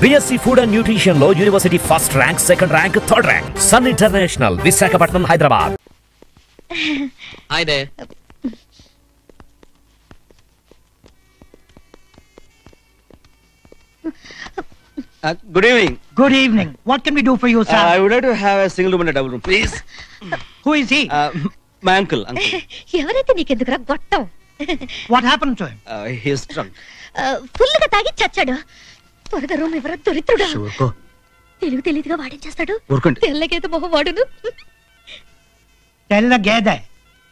BSc Food and Nutrition లో university first rank, second rank, third rank. Sun International, Visakhapatnam, Hyderabad. Hi there. Good evening. Good evening. What can we do for you, sir? I would like to have a single room and a double room, please. Who is he? My uncle. ఎవరైతే నీకెందుకురా గొట్టం? What happened to him? He is drunk. ఫుల్గా తాగి చచ్చాడు. త్వరగా room ఎవరో దొరిత్రుడా. తెలుగు తెలియదుగా వాడించేస్తాడు. తెల్లగేత మొహం వాడును. Tell the gede.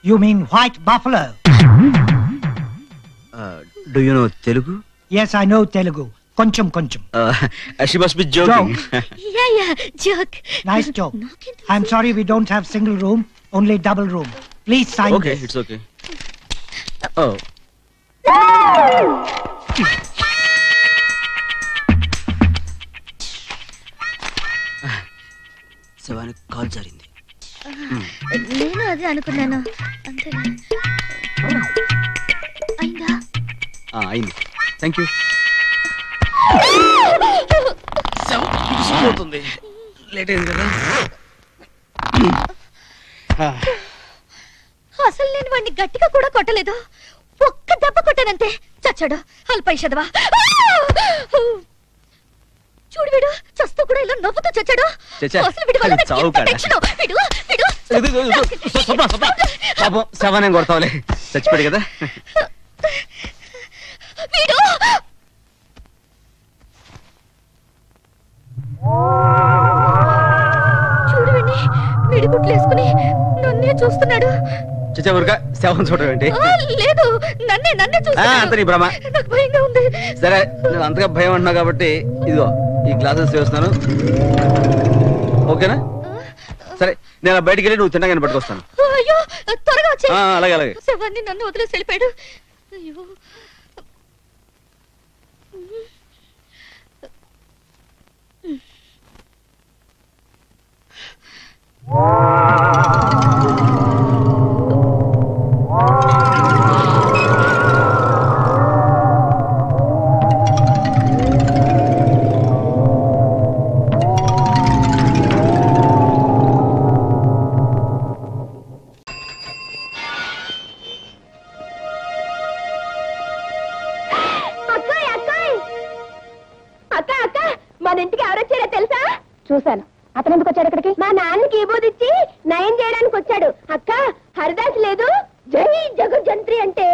You mean white buffalo? Do you know Telugu? Yes, I know Telugu. Koncham. She must be joking. Yeah, joke. Nice joke. I'm sorry we don't have single room, only double room. Please sign Okay, this. it's okay. Oh. Shivani call జరిగింది. నేను అదే అనుకున్నాను. అంతే. అయిందా? అయింది. Thank you. Late అయింది కదా. అసలు నేను వాడిని గట్టిగా కూడా కొట్టలేదు. ఒక్క దెబ్బ కొట్టానంతే. చచ్చాడు. అల్పైషదవా. చూడు వీడు చస్తూ కూడా ఇలా నవ్వుతూ చచ్చాడు. అసలు వీడి వల్ల నాకు ఎంత టెన్షన్. పాపం శవాన్ని కొడతావులే, చచ్చిపోయాడు కదా. వీడు చూడు వీడిని మిడిగుట్లు వేసుకుని నన్నే చూస్తున్నాడు. చచ్చా శవం చూడడం ఏంటి? లేదు, నన్నే చూస్తున్నాడు. అంత నీ భ్రమ. నాకు భయంగా ఉంది. సరే, నువ్వు అంతగా భయం అంటున్నావు కాబట్టి ఇదిగో ఈ గ్లాసెస్ వేస్తున్నాను, ఓకేనా? సరే, నేను బయటికి వెళ్ళి నువ్వు తిన్నగానే పట్టుకొస్తాను. అయ్యో, త్వరగా వచ్చే. అలాగే. శవాన్ని నన్ను వదిలేసి వెళ్ళిపోయాడు. అయ్యో. మన ఇంటికి ఎవరొచ్చారో తెలుసా? చూశాను. అతను ఎందుకు వచ్చాడు ఇక్కడికి? మా నాన్నకి ఈబోదిచ్చి నయం చేయడానికి వచ్చాడు. అక్క, హరిదాస్ లేదు, జై జగజ్జంత్రి అంటే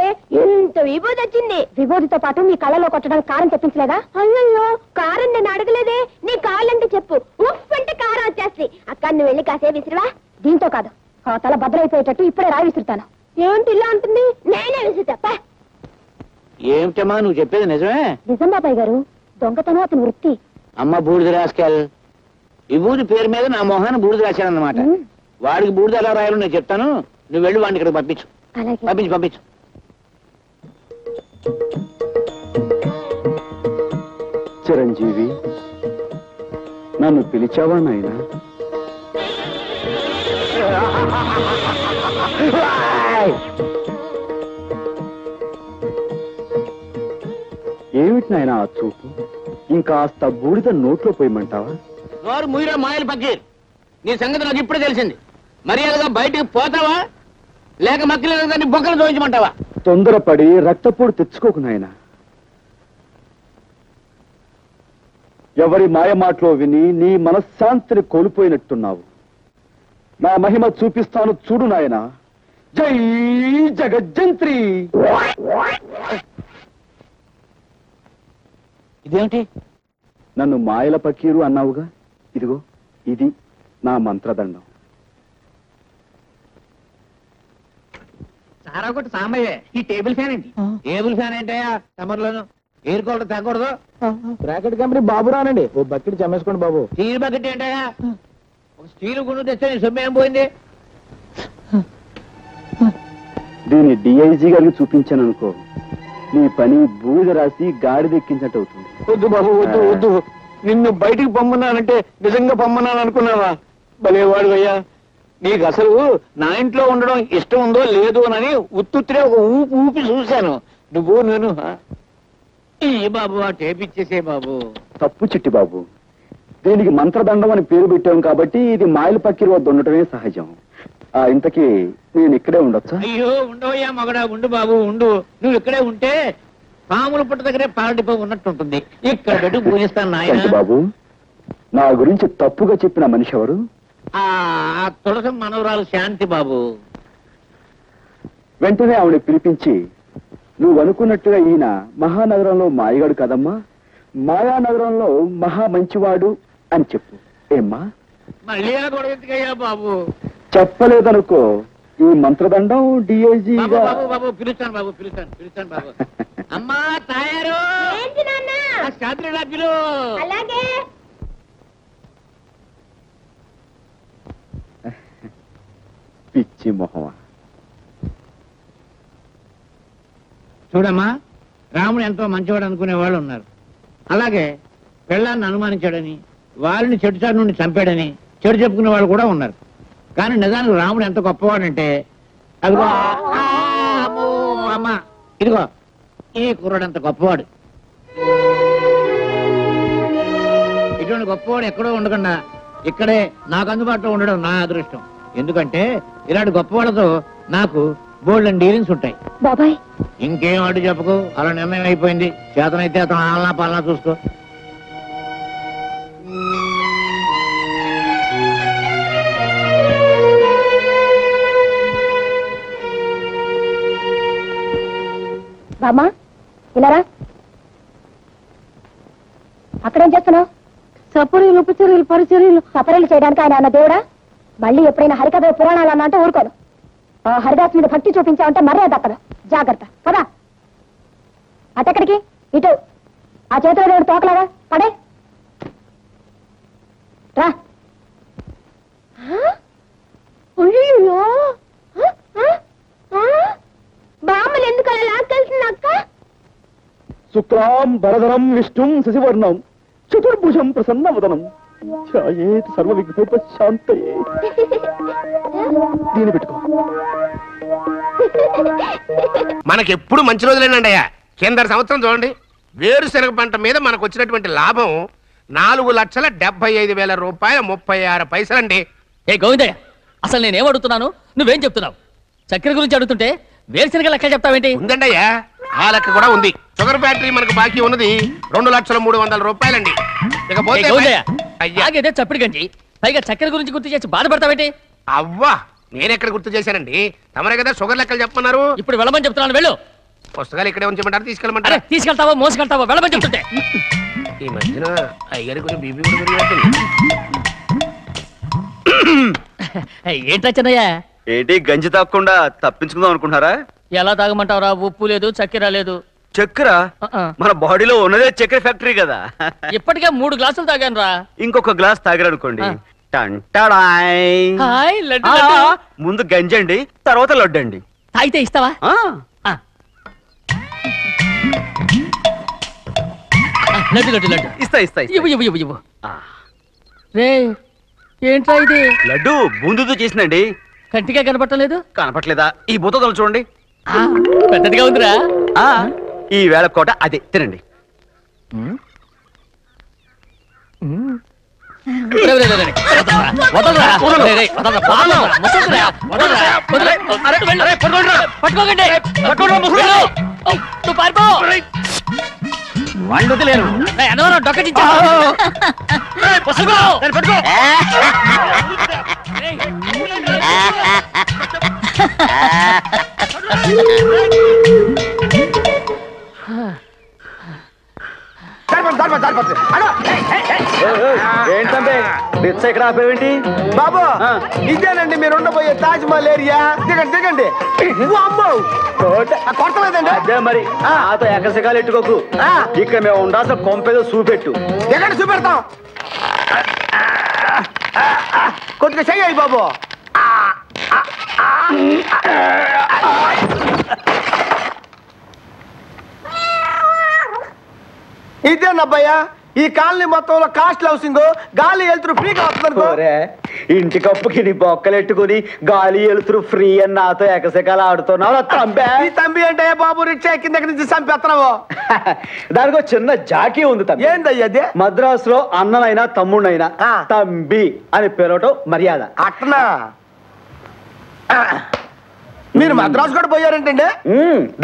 ఎంత విభూది వచ్చింది. విభూతితో పాటు నీ కళ్ళలో కొట్టడానికి కారం చెప్పించలేదా? అయ్యో, కారం నేను అడగలేదే. నీ కాళ్ళంటే చెప్పు, ఉఫ్ అంటే కారం వచ్చేస్తుంది. అక్క, నువ్వు వెళ్ళి కాసే విసిరివా. దీంతో కాదు, ఆ తల భద్రైపోయేటట్టు ఇప్పుడే రాయి విసురుతాను. ఏంటి ఇలా అంటుంది? నేనే విసురుతా. ఏమిటమ్మా నువ్వు చెప్పేది నిజమే? నిజం బాబాయ్ గారు, దొంగతనం అతని వృత్తి. అమ్మ బూడిద రాసుకెళ్. విభూతి పేరు మీద నా మొహాన్ని బూడిద రాశానన్నమాట. వాడికి బూడిద ఎలా రాయాలో నేను చెప్తాను, నువ్వు వెళ్ళి వాడిని ఇక్కడికి పంపించు. పంపించు. చిరంజీవి, నన్ను పిలిచావా నాయనా? ఏమిటి నాయనా ఆ చూపు? ఇంకాస్త బూడిద నోట్లో పోయమంటావా? నోరు ముయిరా మాయలు పక్కీర్, నీ సంగతి నాకు ఇప్పుడే తెలిసింది. మర్యాదగా బయటికి పోతావా లేక మక్కలేదని బొక్కలు దోయించమంటావా? తొందరపడి రక్తపోటు తెచ్చుకోకు నాయనా. ఎవరి మాయ మాటలో విని నీ మనశ్శాంతిని కోల్పోయినట్టున్నావు. నా మహిమ చూపిస్తాను చూడు నాయనా. జై జగజ్జంత్రి. ఇదేమిటి? నన్ను మాయల పకీరు అన్నావుగా, ఇదిగో ఇది నా మంత్రదండం. సారా కొట్టు సాంబయ్యే. ఈ టేబుల్ ఫ్యాన్ ఏంటి? టేబుల్ ఫ్యాన్ ఏంటయ్యా? సమ్మర్లోను ఎయిర్ కూలర్ తగ్గకూడదు. బ్రాకెట్ కంపెనీ బాబురానండి, ఓ బకెట్ చమ్మేసుకోండి బాబు. స్టీల్ బకెట్ ఏంటయ్యా? ఒక స్టీల్ గుండు తెస్తే నీ సొమ్ము ఏం పోయింది? దీన్ని డిఐజీ గారికి చూపించాను అనుకో, నీ పని బూడిద రాసి గాడిదెక్కించినట్టు అవుతుంది. వద్దు బాబు, వద్దు. నిన్ను బయటికి పంపన్నానంటే నిజంగా పంపన్నాను అనుకున్నావా? భలేవాడు అయ్యా. నీకు అసలు నా ఇంట్లో ఉండడం ఇష్టం ఉందో లేదో అని ఉత్తుత్తిరే ఒక ఊపి చూశాను. నువ్వు నేను ఈ బాబు ఆ టేప్ ఇచ్చేసే బాబు. తప్పు చిట్టి బాబు. దీనికి మంత్రదండం అని పేరు పెట్టాం కాబట్టి ఇది మాయల పక్కిరి వద్ద ఉండటమే సహజం. ఇంతకీ నేను ఇక్కడే ఉండొచ్చా? అయ్యో ఉండవయ్యా మగడా, ఉండు బాబు ఉండు. నువ్వు ఇక్కడే ఉంటే పాముల పుట్ట దగ్గరే పాలడిపో ఉన్నట్టు ఉంటుంది. ఇక్కడ పెట్టి పూజిస్తాను నాయన. బాబు, నా గురించి తప్పుగా చెప్పిన మనిషి ఎవరు? తులసి మనవరాలు శాంతి బాబు. వెంటనే ఆవిడ పిలిపించి, నువ్వు అనుకున్నట్టుగా ఈయన మహానగరంలో మాయగాడు కదమ్మా, మాయానగరంలో మహా మంచివాడు అని చెప్పు. ఏమ్మా? మళ్ళీ గొడవెత్తుకయ్యా బాబు. చెప్పలేదనుకో, ఈ మంత్రదండం డిఐజీ. బాబు పిలుస్తాను బాబు, పిలుస్తాను బాబు. అమ్మా తయారు పిలు. అలాగే పిచ్చి మొహమా. చూడమ్మా, రాముడు ఎంతో మంచివాడు అనుకునే వాళ్ళు ఉన్నారు. అలాగే పెళ్ళాన్ని అనుమానించాడని, వారిని చెడుచాటు నుండి చంపాడని చెడు చెప్పుకునే వాళ్ళు కూడా ఉన్నారు. కానీ నిజానికి రాముడు ఎంత గొప్పవాడంటే, అదిగో అమ్మా, ఇదిగో ఈ కుర్రాడు ఎంత గొప్పవాడు. ఇటువంటి గొప్పవాడు ఎక్కడో ఉండకుండా ఇక్కడే నాకు అందుబాటులో ఉండడం నా అదృష్టం. ఎందుకంటే ఇలాంటి గొప్పవాళ్ళతో నాకు బోల్డ్ డీలింగ్స్ ఉంటాయి. బాబాయ్ ఇంకేం అడ్డు చెప్పకు, అలా నిర్ణయం అయిపోయింది. చేతనైతే అతను ఆలనా పాలనా చూసుకో. బామ్మా ఇలారా. అక్కడేం చేస్తున్నావు? సపరీలు ఉపచర్యలు పరిచర్యలు. సపరీలు చేయడానికి ఆయన అన్న దేవుడా? మళ్ళీ ఎప్పుడైనా హరికథ పురాణాలు అన్న అంటే ఊరుకోను. హరిదాస్ మీద భక్తి చూపించావంటే మర్యాద అక్కడ. జాగ్రత్త పదా. అటెక్కడికి? ఇటు. ఆ చేతిలో దేవుడు తోకలాగా పడే రా. అయ్యో, బామ్మలు ఎందుకు అలా లాక్కెళ్తుంది అక్క? శుక్లాం వరదరం విష్ణుం శశివర్ణం చతుర్భుజం ప్రసన్నవదనం ఛాయేత్ సర్వ విఘ్నోపశాంతయే. దీని పెట్టుకో. మనకెప్పుడు మంచి రోజులేనండి అయ్యా. కింద సంవత్సరం చూడండి, వేరుశనగ పంట మీద మనకు వచ్చినటువంటి లాభం 4,75,000 రూపాయల 36 పైసలండి. ఏ గోవిందయ్య, అసలు నేనేం అడుగుతున్నాను, నువ్వేం చెప్తున్నావు? చక్కెర గురించి అడుగుతుంటే వేరుశనగ లెక్క చెప్తావేంటి? ఉందండి అయ్యా, ఆ లెక్క కూడా ఉంది. షుగర్ ఫ్యాక్టరీ మనకు బాకీ ఉన్నది 2,03,00,000 రూపాయలండి. ఇకపోతే చప్పిడి గంజి, పైగా చక్కెర గురించి గుర్తు చేసి బాధపడతావేంటి? అవ్వా, నేనెక్కడ గుర్తు చేశానండి, తమరే కదా షుగర్ లెక్కలు చెప్పమన్నారు. ఇప్పుడు వెళ్ళమని చెప్తున్నాను, వెళ్ళు. పుస్తకాలు ఇక్కడే ఉంచమంటారు, తీసుకెళ్ళమంటారా? తీసుకెళ్తావా మోసుకెళ్తావా? వెళ్ళమని చెప్తుంటే. ఈ మధ్యన అయ్యారి కొంచెం బీపీ కూడా పెరిగిపోతుంది. ఏంట్రా చిన్నయ్య? ఏంటి గంజి తాగకుండా తప్పించుకుందాం అనుకుంటున్నారా? ఎలా తాగమంటావురా? ఉప్పు లేదు, చక్కెర లేదు. చక్కెర? మన బాడీలో ఉన్నదే చక్కెర ఫ్యాక్టరీ కదా. ఇప్పటికే 3 గ్లాసులు తాగాను రా. ఇంకొక గ్లాస్ తాగారనుకోండి, ముందు గంజండి, తర్వాత లడ్డండి. తాగితే ఇస్తావా? లడ్డు లడ్డు లడ్డు ఇస్తా ఇస్తా. ఇవ్వు ఇవ్వు ఇవ్వు ఇవ్వు. రే, ఏంట్రా ఇది? లడ్డు బూందుతో చేసిందండి. కంటిగా కనపట్టలేదు. కనపట్లేదా? ఈ బూతలు చూడండి, పెద్దదిగా ఉందిరా. ఈ వేళ కోట అదే తినండి. ఏంటంటే ఇక్కడ ఆపేవేంటి బాబు? ఇదేనండి మీరు ఉండబోయే తాజ్ మహల్ ఏరియా. దిగండి దిగండి. కొట్టలేదండి. అదే మరి, నాతో ఎకసకాలు ఎట్టుకోకు. ఇక్కడ మేము ఉండాల్సిన కొంపేదో చూపెట్టు. దిగండి, చూపెడతాం. కొద్దిగా చెయ్యాలి బాబు. ఇదేనబ్బయ్యా ఈ కాలనీ మొత్తంలో కాస్ట్ హౌసింగ్ గాలి వెళ్తురు ఫ్రీగా వస్తుంది. ఇంటి కప్పుకి నీ బొక్కలెట్టుకుని గాలి వెళ్తురు ఫ్రీ అని నాతో ఎకసెకాలు ఆడుతున్నావు తంబే. ఈ తంబి అంటే బాబు రిక్షా కింద నుంచి చంపేస్తున్నావు. దానికి ఒక చిన్న జాకీ ఉంది తంబి. ఏందయ్యా అదే? మద్రాసులో అన్ననైనా తమ్ముడైనా తంబి అని పిలవటం మర్యాద. అట్నా? మీరు మద్రాసు కూడా పోయారంటండి?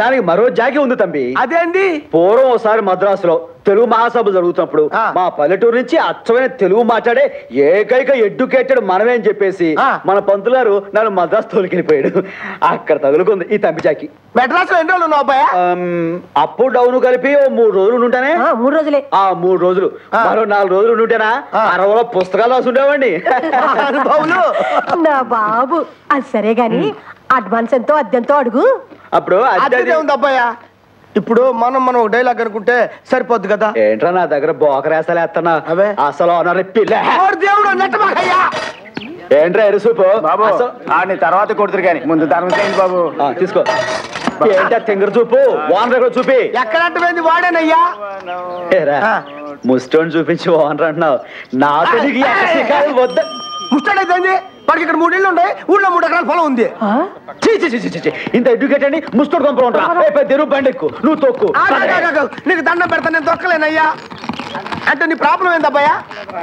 దానికి మరో జాకి ఉంది తంబి. అదేంది? పూర్వం ఒకసారి మద్రాసులో తెలుగు మహాసభ జరుగుతున్నప్పుడు మా పల్లెటూరు నుంచి అచ్చమైన తెలుగు మాట్లాడే ఏకైక ఎడ్యుకేటెడ్ మనమే అని చెప్పేసి మన పంతులు గారు నన్ను మద్రాసు తోలికెళ్ళిపోయాడు. అక్కడ తగులుకుంది ఈ తంబి జాకి. మెడ్రాస్ లో ఎన్ని రోజులు ఉన్నావు అబ్బాయి? అప్పు డౌన్ కలిపి 3 రోజులు ఉంటానే. 3 రోజులే. 3 రోజులు. మరో 4 రోజులు ఉంటేనా 60 పుస్తకాలు రాసుండేవండి. నా బాబు అది సరే గాని అడ్వాన్స్ ఎంతో అద్దెంతో అడుగు. అప్పుడు అదే ఉంది అబ్బాయా. ఇప్పుడు మనం ఒక డైలాగ్ అనుకుంటే సరిపోద్ది కదా. ఏంట్రా నా దగ్గర బోకరేసలేస్తున్నా అసలు దేవుడు ఏంట్రా ఎరుసూపు బాబు ఆడిని తర్వాత కొడుతురు కానీ ముందు ధర్మం చేయండి బాబు. తీసుకో. ఏంటా తింగర చూపు ఓనర్ చూపి ఎక్కడంటే వాడేనయ్యా. ముస్టోన్ చూపించి ఓనర్ అంటున్నావు. నాతో వద్ద ముస్టాడైతే వాడికి ఇక్కడ 3 ఇళ్ళు ఉంటాయి. ఊళ్ళో 3 ఎకరాల పొలం ఉంది. ఇంత ఎడ్యుకేట్ అని ముస్టోడ్ కొంపలు ఉంటా. తెరువు బండెక్కు నువ్వు తొక్కు. నీకు దండం పెడతా నేను తొక్కలేనయ్యా. అంటే నీ ప్రాబ్లం ఏందబ్బాయా?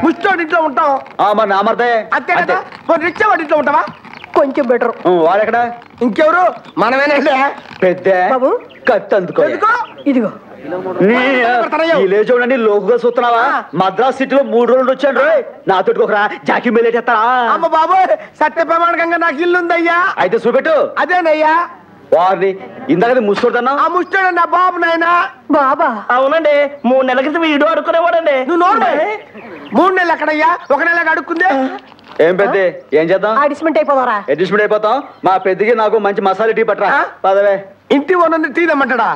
ముస్టోడ్ ఇంట్లో ఉంటాం మరి నామర్దే అంతే కదా. రిక్షా వాడి ఇంట్లో ఉంటావా? కొంచెం బెటర్. వాడెక్కడ? ఇంకెవరు? మనమేనండి. పెద్ద బాబు కత్తి అందుకో. ఇదిగో చూడండి లోకుగా చూస్తున్నావా? మద్రాస్ సిటీలో 3 రోజులు వచ్చాను రోయ్. నాతో ఒకరా జాకీ మేలేటేస్తారా? అమ్మ బాబు సత్య ప్రమాణకంగా నాకు ఇల్లు ఉందయ్యా. అయితే చూపెట్టు. అదేనయ్యా. వారిని ఇందాక ముస్టోడన్నా? ఆ ముస్టోడు నా బాబు నాయనా. బాబా? అవునండి 3 నెలల క్రితం వీడు అడుక్కునేవాడండి. నువ్వు నోరు 3 నెలలు ఎక్కడయ్యా? 1 నెలగా అడుక్కుందే. ఏం పెద్ద ఏం చేద్దాం? అడ్జస్ట్మెంట్ అయిపోతారా? అడ్జస్ట్మెంట్ అయిపోతాం. మా పెద్దకి నాకు మంచి మసాలా టీ పట్టరా పదవే. ఇంటి ఓనర్ని టీ తెమ్మంటాడా?